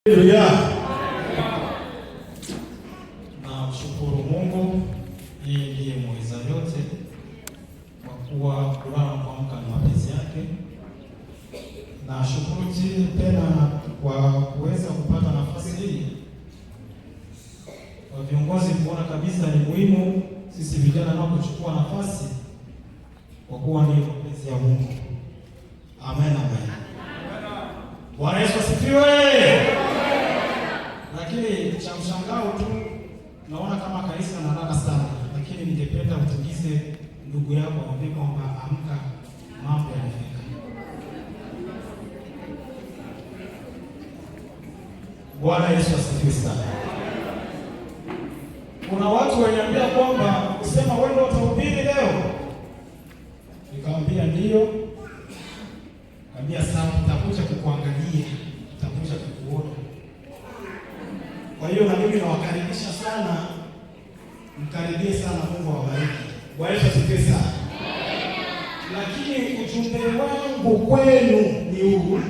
Haleluya. Na mshukuru Mungu, yeye ndiye mweza yote, kwa kuwa kulala kuamka ni mapenzi yake. Na shukuru tena kwa kuweza kupata nafasi hii, kwa viongozi kuona kabisa ni muhimu sisi vijana nao kuchukua nafasi, kwa kuwa ni mapenzi ya Mungu. Amen, amen. Bwana Yesu asifiwe. Lakini cha mshangao tu naona kama kanisa analala sana, lakini ningependa utugize ndugu yako amwambie kwamba amka, mambo yanafika. Bwana Yesu asifiwe sana. Kuna watu waniambia kwamba usema wewe ndio utahubiri leo. Nikamwambia ndio. Nikamwambia sawa, tutakuja kukuangalia, tutakuja kukuona. Kwa hiyo na mimi nawakaribisha sana, mkaribie sana, Mungu awabariki. Bwana Yesu asifiwe sana. Lakini ujumbe wangu kwenu ni huu: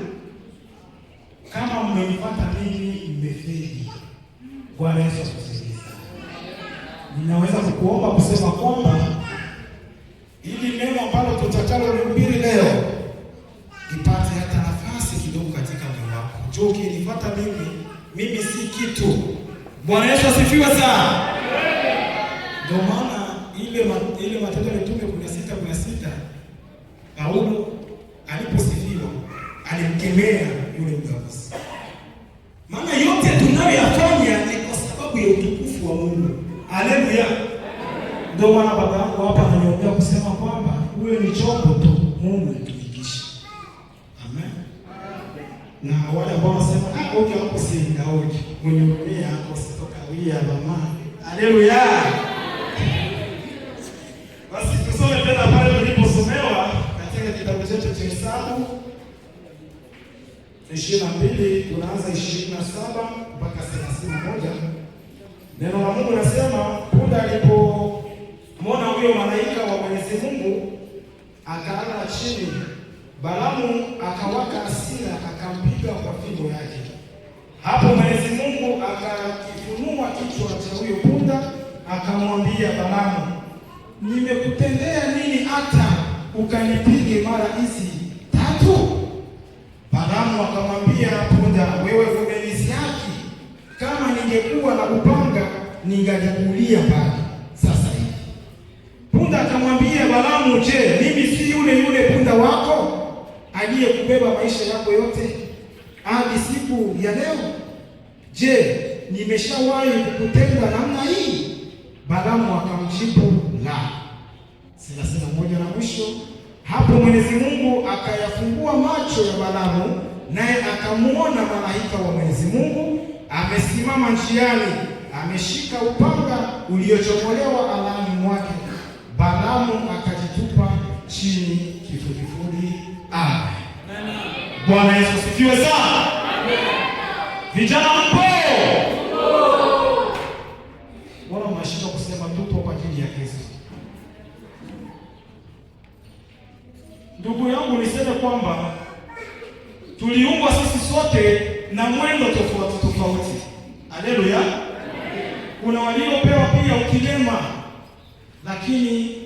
kama mmenipata mimi mmefeli. Bwana Yesu asifiwe sana. Ninaweza kukuomba kusema kwamba ili neno ambalo tutakalo kuhubiri leo ipate hata nafasi kidogo katika moyo wako. Njoo ukinifuata mimi si kitu. Bwana Yesu asifiwe sana. Ndio maana ile Matendo ya Mitume 16:16 Paulo aliposifiwa alimkemea yule mgawazi. Maana yote tunayoyafanya ni kwa sababu ya utukufu wa Mungu. Haleluya. Ndio maana baba yangu hapa ananiombea kusema kwamba huyo ni chombo tu, Mungu mtumikishi. Amen. Na wale ambao wanasema okay hapo si ngaoje, mwenyeumia hapo sitokawia mama. Haleluya. Basi tusome tena pale tuliposomewa katika kitabu chetu cha Hesabu 22, tunaanza 27 mpaka 31. Neno la Mungu nasema, Yuda alipomwona huyo malaika wa Mwenyezi Mungu akalala chini, Balaamu akawaka hasira akampiga kwa fimbo yake. Hapo Mwenyezi Mungu akakifunua kichwa cha huyo punda, akamwambia Balaamu, nimekutendea nini hata ukanipige mara hizi 3? Balaamu akamwambia punda, wewe umenisiaki, kama ningekuwa na upanga ningalikuulia mbali sasa hivi. Punda akamwambia Balaamu, je, mimi si yule punda wako aliyekubeba maisha yako yote hadi siku ya leo? Je, nimeshawahi kukutenda namna hii? Balaamu akamjibu, la. 31 na mwisho. Hapo Mwenyezi Mungu akayafungua macho ya Balaamu, naye akamuona malaika wa Mwenyezi Mungu amesimama njiani, ameshika upanga uliochomolewa alani mwake. Balaamu akajitupa chini kifudifudi. Amen. Bwana Yesu asifiwe sana. Vijana mpo? Bwana mnashika kusema tupo kwa ajili ya Kristo. Ndugu yangu, niseme kwamba tuliumbwa sisi sote na mwendo tofauti. Haleluya. Kuna waliopewa pia ukilema, lakini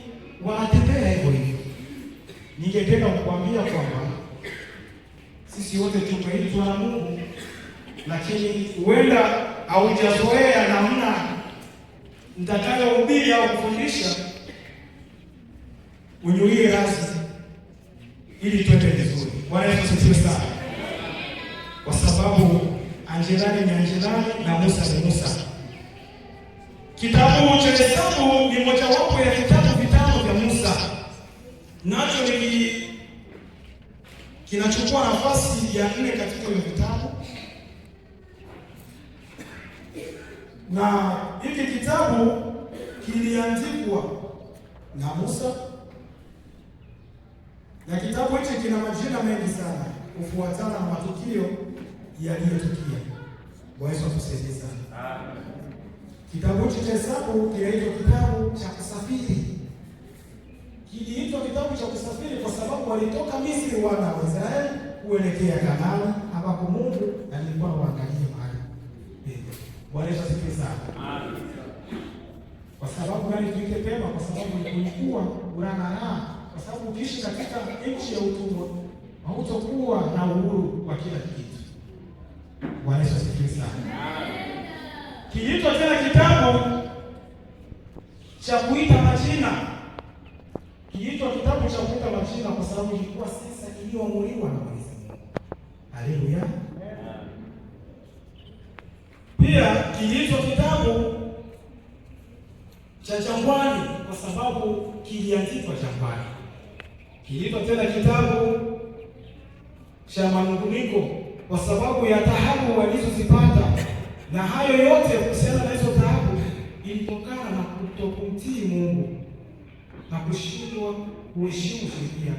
wanatembea hivyo hivyo. Ningependa kukwambia kwamba sisi wote tumeitwa na Mungu, lakini huenda haujazoea namna nitakayohubiri au kufundisha. Unyuie rasi ili twende vizuri. Bwana Yesu asifiwe sana. Kwa sababu Angelani ni Angelani na Musa ni Musa. Kitabu cha Hesabu ni mojawapo ya vitabu vitano vya Musa. Nacho ni kinachukua nafasi ya 4 katika hiyo vitabu. Na hiki kitabu kiliandikwa na Musa. Na kitabu hichi kina majina mengi sana kufuatana na matukio yaliyotukia. Bwana Yesu atusaidie sana. Amen. Kitabu hichi cha Hesabu kinaitwa kitabu cha kusafiri. Kiliitwa kitabu cha kusafiri kwa sababu walitoka Misri wana wa Israeli kuelekea Kanaani, ambapo Mungu alikuwa anaangalia sana. Kwa sababu gani tuite pema? Kwa sababu ulikuwa una raha. Kwa sababu ukiishi katika nchi ya utumwa hautakuwa na uhuru wa kila kitu. Bwana Yesu asifiwe sana. Kiitwa tena kitabu cha kuita majina. Kiitwa kitabu cha kuita majina kwa sababu ilikuwa sisa iliyoamuliwa na Mwenyezi Mungu. Haleluya. Pia kiitwa kitabu cha jangwani kwa sababu kiliandikwa jangwani. Kiitwa tena kitabu cha manunguniko kwa sababu ya taabu walizozipata, na hayo yote kuhusiana na hizo taabu ilitokana na kutokumtii Mungu na kushindwa kuheshimu sheria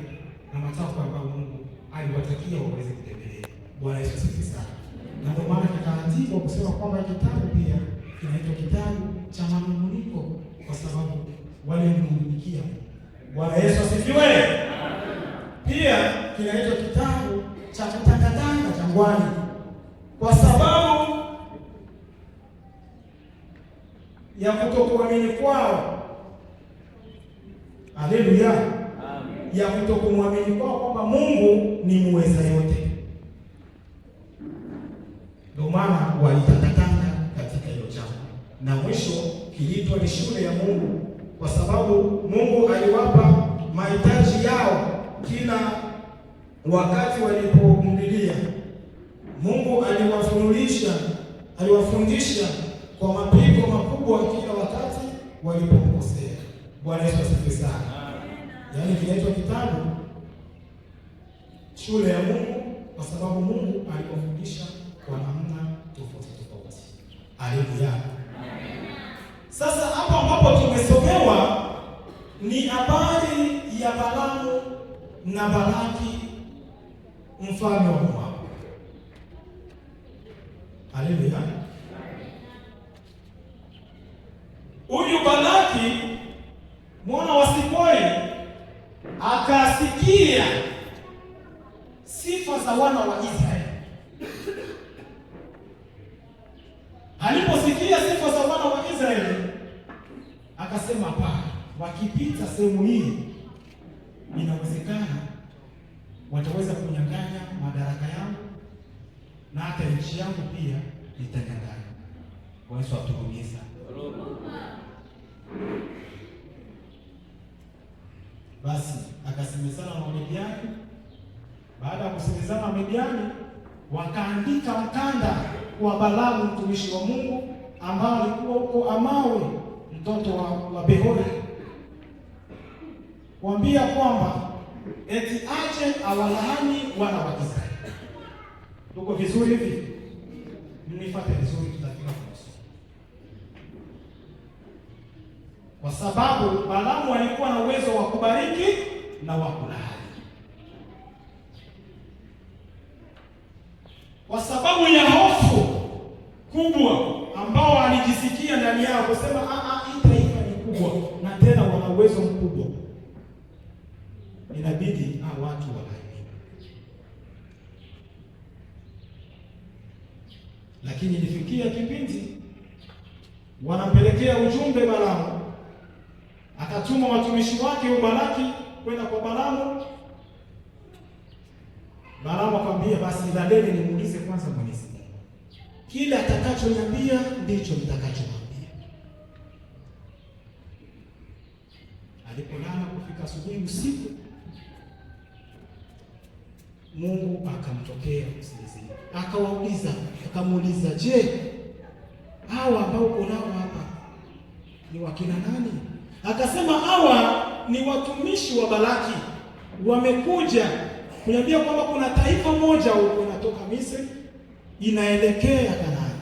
na matakwa ambayo Mungu aliwatakia waweze kutembelea. Bwana Yesu asifiwe sana. Na ndio maana kikaandikwa kusema kwamba kitabu pia kinaitwa kitabu cha manunguniko kwa sababu walimnungunikia. Bwana Yesu asifiwe. Pia kinaitwa kitabu cha kutangatanga jangwani kwa sababu ya kutokuamini kwao. Haleluya. Ya kutokumwamini kwao kwamba Mungu ni muweza yote. Ndio maana walitangatanga katika hilo jambo. Na mwisho kiliitwa ni shule ya Mungu kwa sababu Mungu aliwapa mahitaji yao kila wakati walipomlilia. Mungu aliwafundisha kwa mapigo makubwa kila wakati walipomkosea. Bwana Yesu asifiwe sana. Yaani kinaitwa kitabu shule ya Mungu kwa sababu Mungu aliwafundisha kwa namna tofauti tofauti. Haleluya. Sasa hapo ambapo tumesomewa ni habari ya Balaamu na Balaki mfalme wa Moabu. Haleluya. Huyu Balaki mwana wa Sipori akasikia sifa za wana wa Israeli. Aliposikia sifa za wana wa Israeli akasema, hapana, wakipita sehemu hii inawezekana wataweza kunyang'anya madaraka yangu na hata nchi yangu pia itanyang'anywa. Bwana Yesu atuhurumie sana. Basi akasemezana na Wamidiani. Baada ya kusemezana na Wamidiani, wakaandika mkanda wa Balaamu mtumishi wa Mungu ambao alikuwa huko Amawi mtoto wa Behori, kuambia kwamba eti aje awalaani wana wa Israeli. Tuko vizuri hivi? Mnifuate vizuri, tutafika mwisho. Kwa sababu Balaamu alikuwa na uwezo wa kubariki na wa kulaani. Kwa sababu ya hofu kubwa ambao alijisikia ndani yao kusema hii taifa ni kubwa na tena wana uwezo mkubwa, inabidi watu walaaniwe. Lakini ilifikia kipindi wanampelekea ujumbe Balaamu, akatuma watumishi wake Balaki kwenda kwa Balaamu. Balaamu akamwambia, basi laleni nimuulize kwanza Mwenyezi Mungu, kila atakachoniambia ndicho nitakachomwambia. Alipolala kufika asubuhi usiku, Mungu akamtokea usingizini, akamuuliza, je, hawa ambao uko nao hapa ni wakina nani? Akasema, hawa ni watumishi wa Balaki, wamekuja kuniambia kwamba kuna taifa moja huko inatoka Misri inaelekea Kanaani,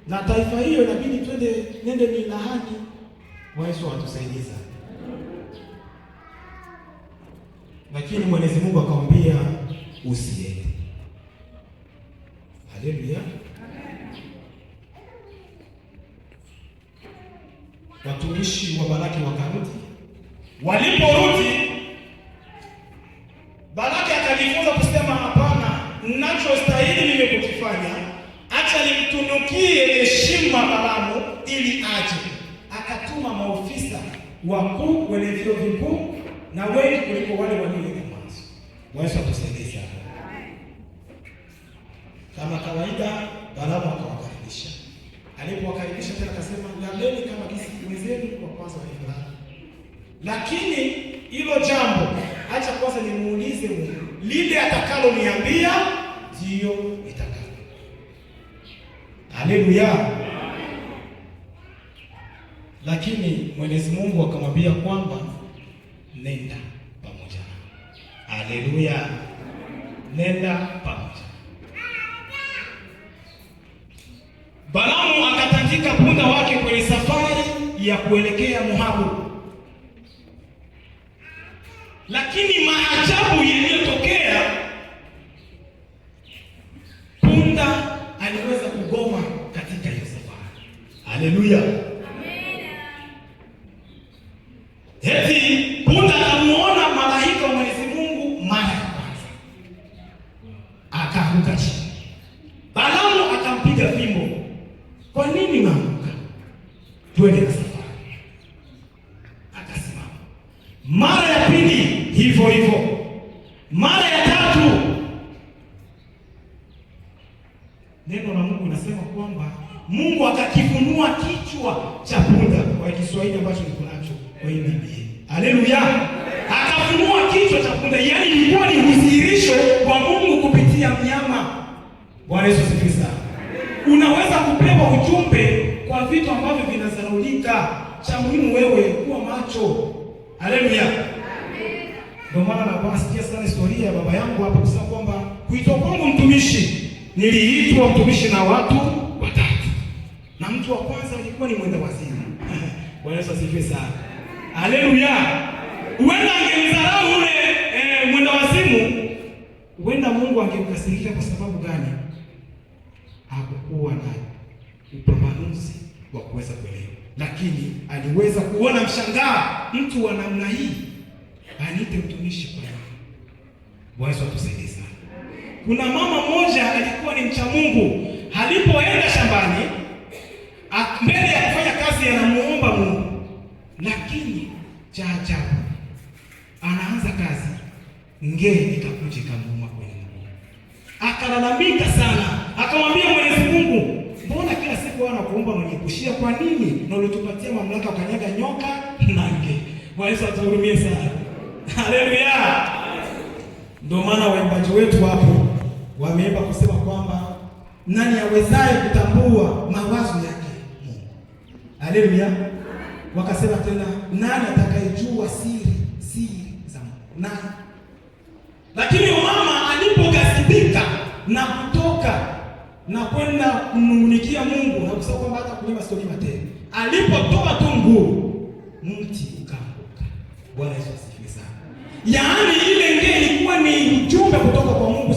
na taifa hiyo inabidi nende nilahani. Yesu atusaidie sana. Lakini Mwenyezi Mungu akamwambia usiende. Haleluya. Watumishi wa Balaki wakarudi. Waliporudi, Balaki akajifunza kusema, hapana, ninachostahili mimi kukifanya, acha nimtunukie heshima kumnyima Balaamu ili aje. Akatuma maofisa wakuu wenye vyeo vikuu na wengi kuliko wale walioenda mwanzo. Yesu atusaidie sana. Kama kawaida, Balaamu akawakaribisha. Alipowakaribisha tena akasema, "Nendeni kama kisi wenzenu kwa kwanza wa Ibrahim." Lakini hilo jambo acha kwanza nimuulize Mungu. Lile atakalo niambia ndio nitakalo. Haleluya. Lakini Mwenyezi Mungu akamwambia kwamba nenda pamoja. Haleluya. Nenda pamoja. Balaamu akatandika punda wake kwenye safari ya kuelekea Moabu. Lakini maajabu yaliyotokea, punda aliweza kugoma katika hiyo safari. Haleluya. Eti punda akamuona malaika wa Mwenyezi Mungu mara ya kwanza, akaanguka chini. Balaamu akampiga fimbo. Kwa nini naanguka? Twende na safari. Akasimama. Mara ya pili hivyo hivyo. Mara ya tatu, neno la Mungu linasema kwamba Mungu akakifunua kichwa cha punda, kwa Kiswahili ambacho niko nacho kwa hii Biblia. Haleluya. Akafunua kichwa cha punda, yaani ilikuwa ni udhihirisho wa Mungu kupitia mnyama. Bwana Yesu asifiwe sana. Unaweza kupewa ujumbe kwa vitu ambavyo vinazaraulika. Cha muhimu wewe kuwa macho. Haleluya. Ndio maana napasikia sana historia ya baba yangu hapa kusema kwamba kuitwa kwangu mtumishi, niliitwa mtumishi na watu watatu. Na mtu wa kwanza alikuwa ni mwenda wazimu. Bwana Yesu asifiwe sana. Haleluya. Huenda angemdharau yule mwenda wazimu, huenda Mungu angemkasirikia. Kwa sababu gani? Hakukuwa na upambanuzi wa kuweza kuelewa, lakini aliweza kuona mshangaa, mtu wa namna hii aniite mtumishi kwa nini? Bwana Yesu atusaidie sana. Kuna mama mmoja alikuwa ni mcha Mungu, alipoenda shambani mbele ya kufanya kazi anamuomba Mungu, lakini cha ajabu anaanza kazi, ngee ikakuja ikamuuma kwenye mguu. Akalalamika sana, akamwambia Mwenyezi Mungu, mbona kila siku anakuomba unanikushia kwa nini? Na ulitupatia mamlaka ukanyaga nyoka na nge. Bwana Yesu atuhurumie sana. Haleluya. Ndio maana waimbaji wetu hapo wameimba kusema kwamba nani awezaye kutambua mawazo yake Mungu. Haleluya. Wakasema tena, nani atakayejua siri za Mungu? Nani? Lakini mama alipogasibika na kutoka na kwenda kumnungunikia Mungu na kusema kwamba hata kulima sio tena, alipotoa tu nguo, mti ukaanguka. Bwana Yesu asifiwe sana. Yaani ile ngeli ilikuwa ni ujumbe kutoka kwa Mungu